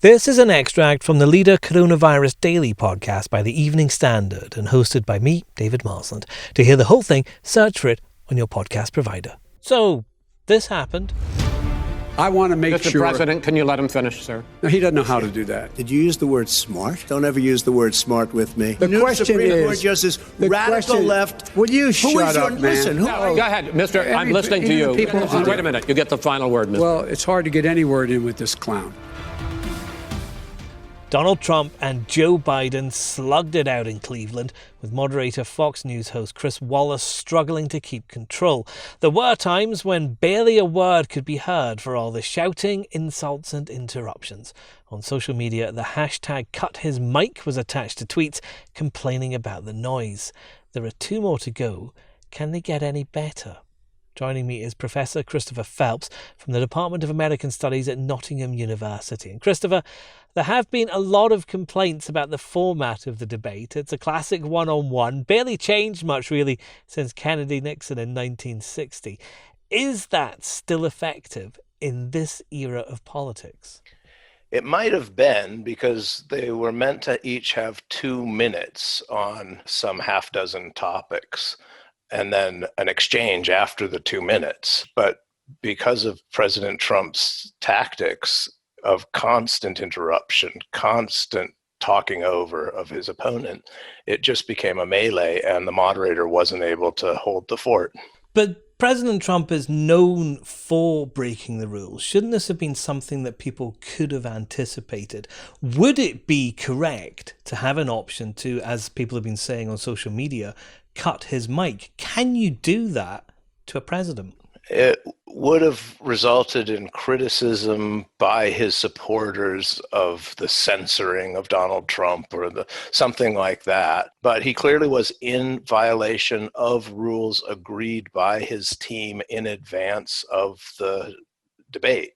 This is an extract from the Leader Coronavirus Daily podcast by the Evening Standard and hosted by me, David Marsland. To hear the whole thing, search for it on your podcast provider. So, this happened. I want to make Mr. sure... Mr. President, can you let him finish, sir? No, he doesn't know how to do that. Did you use the word smart? Don't ever use the word smart with me. The New question Supreme is... Court Justice, radical left. Will you shut up, man? Listen, Go ahead, Mr. I'm listening to you. Wait a minute. You get the final word, Mr. Well, it's hard to get any word in with this clown. Donald Trump and Joe Biden slugged it out in Cleveland, with moderator Fox News host Chris Wallace struggling to keep control. There were times when barely a word could be heard for all the shouting, insults and interruptions. On social media, the hashtag #CutHisMic was attached to tweets complaining about the noise. There are 2 more to go. Can they get any better? Joining me is Professor Christopher Phelps from the Department of American Studies at Nottingham University. And Christopher, there have been a lot of complaints about the format of the debate. It's a classic one-on-one, barely changed much really since Kennedy-Nixon in 1960. Is that still effective in this era of politics? It might have been, because they were meant to each have 2 minutes on some half dozen topics, and then an exchange after the 2 minutes. But because of President Trump's tactics of constant interruption, constant talking over of his opponent, it just became a melee, and the moderator wasn't able to hold the fort. But President Trump is known for breaking the rules. Shouldn't this have been something that people could have anticipated? Would it be correct to have an option to, as people have been saying on social media, cut his mic? Can you do that to a president? It would have resulted in criticism by his supporters of the censoring of Donald Trump or something like that. But he clearly was in violation of rules agreed by his team in advance of the debate.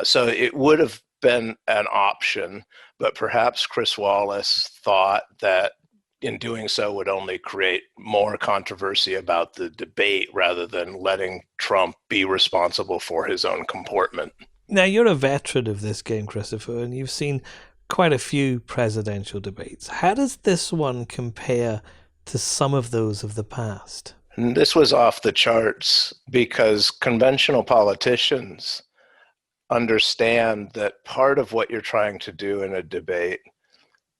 So it would have been an option, but perhaps Chris Wallace thought that in doing so would only create more controversy about the debate rather than letting Trump be responsible for his own comportment. Now, you're a veteran of this game, Christopher, and you've seen quite a few presidential debates. How does this one compare to some of those of the past? And this was off the charts because conventional politicians understand that part of what you're trying to do in a debate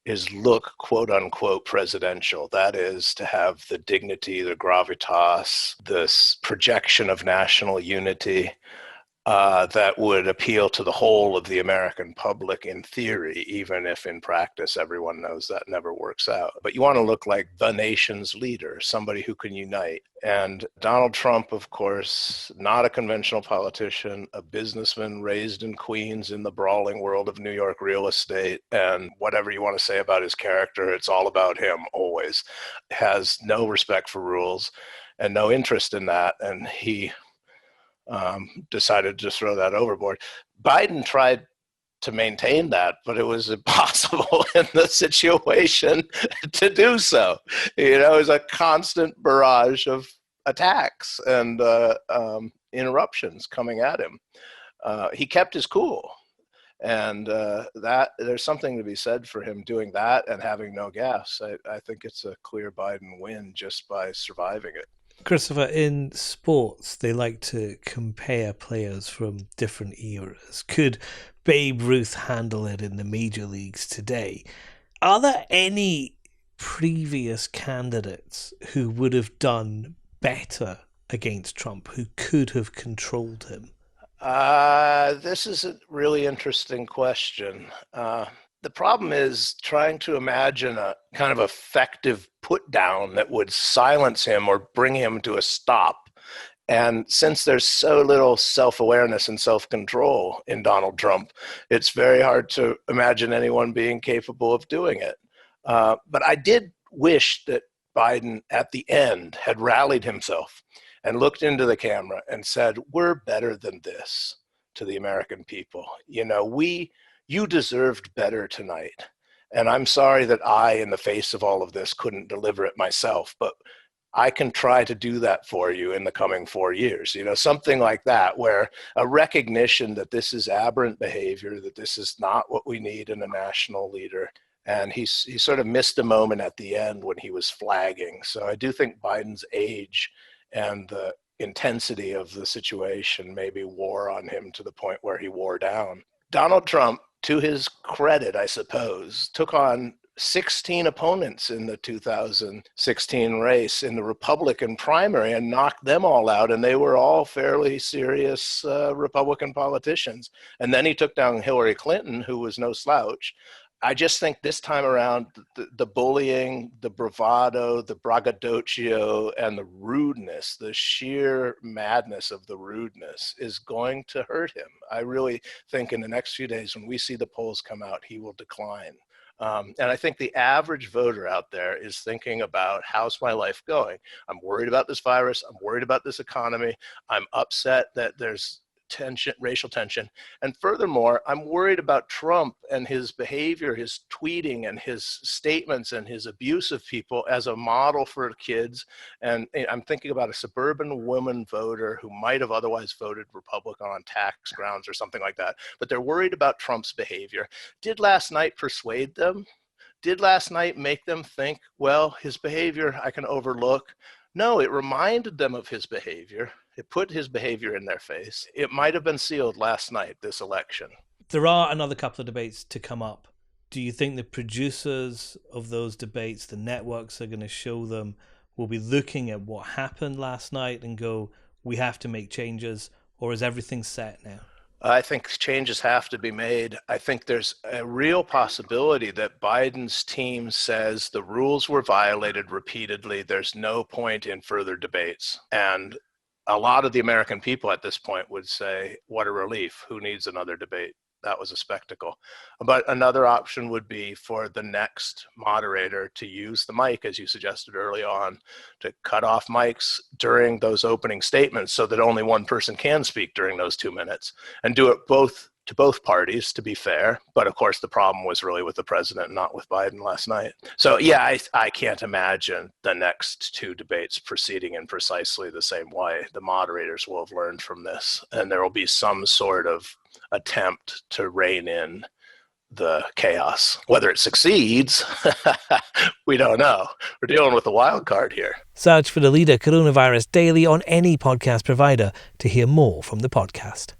is look quote unquote presidential. That is to have the dignity, the gravitas, this projection of national unity that would appeal to the whole of the American public in theory, even if in practice everyone knows that never works out. But you want to look like the nation's leader, somebody who can unite. And Donald Trump, of course, not a conventional politician, a businessman raised in Queens in the brawling world of New York real estate. And whatever you want to say about his character, it's all about him always. Has no respect for rules and no interest in that. And he decided to throw that overboard. Biden tried to maintain that, but it was impossible in the situation to do so. You know, it was a constant barrage of attacks and interruptions coming at him. He kept his cool. And that there's something to be said for him doing that and having no gas. I think it's a clear Biden win just by surviving it. Christopher, in sports, they like to compare players from different eras. Could Babe Ruth handle it in the major leagues today? Are there any previous candidates who would have done better against Trump, who could have controlled him? This is a really interesting question. The problem is trying to imagine a kind of effective put down that would silence him or bring him to a stop. And since there's so little self-awareness and self-control in Donald Trump, it's very hard to imagine anyone being capable of doing it. But I did wish that Biden at the end had rallied himself and looked into the camera and said, "We're better than this," to the American people. You know, you deserved better tonight. And I'm sorry that I, in the face of all of this, couldn't deliver it myself. But I can try to do that for you in the coming 4 years, something like that, where a recognition that this is aberrant behavior, that this is not what we need in a national leader. And he sort of missed a moment at the end when he was flagging. So I do think Biden's age and the intensity of the situation maybe wore on him to the point where he wore down. Donald Trump, to his credit, I suppose, took on 16 opponents in the 2016 race in the Republican primary and knocked them all out. And they were all fairly serious Republican politicians. And then he took down Hillary Clinton, who was no slouch. I just think this time around, the bullying, the bravado, the braggadocio, and the rudeness, the sheer madness of the rudeness is going to hurt him. I really think in the next few days, when we see the polls come out, he will decline. And I think the average voter out there is thinking about, how's my life going? I'm worried about this virus. I'm worried about this economy. I'm upset that there's tension, racial tension. And furthermore, I'm worried about Trump and his behavior, his tweeting and his statements and his abuse of people as a model for kids. And I'm thinking about a suburban woman voter who might have otherwise voted Republican on tax grounds or something like that. But they're worried about Trump's behavior. Did last night persuade them? Did last night make them think, well, his behavior I can overlook? No, it reminded them of his behavior. It put his behavior in their face. It might have been sealed last night, this election. There are another couple of debates to come up. Do you think the producers of those debates, the networks are going to show them, will be looking at what happened last night and go, we have to make changes, or is everything set now? I think changes have to be made. I think there's a real possibility that Biden's team says the rules were violated repeatedly. There's no point in further debates. And a lot of the American people at this point would say, what a relief. Who needs another debate? That was a spectacle. But another option would be for the next moderator to use the mic, as you suggested early on, to cut off mics during those opening statements so that only one person can speak during those 2 minutes, and do it to both parties, to be fair. But of course, the problem was really with the president, not with Biden last night. So yeah, I can't imagine the next two debates proceeding in precisely the same way. The moderators will have learned from this, and there will be some sort of attempt to rein in the chaos. Whether it succeeds, we don't know. We're dealing with a wild card here. Search for the Leader Coronavirus Daily on any podcast provider to hear more from the podcast.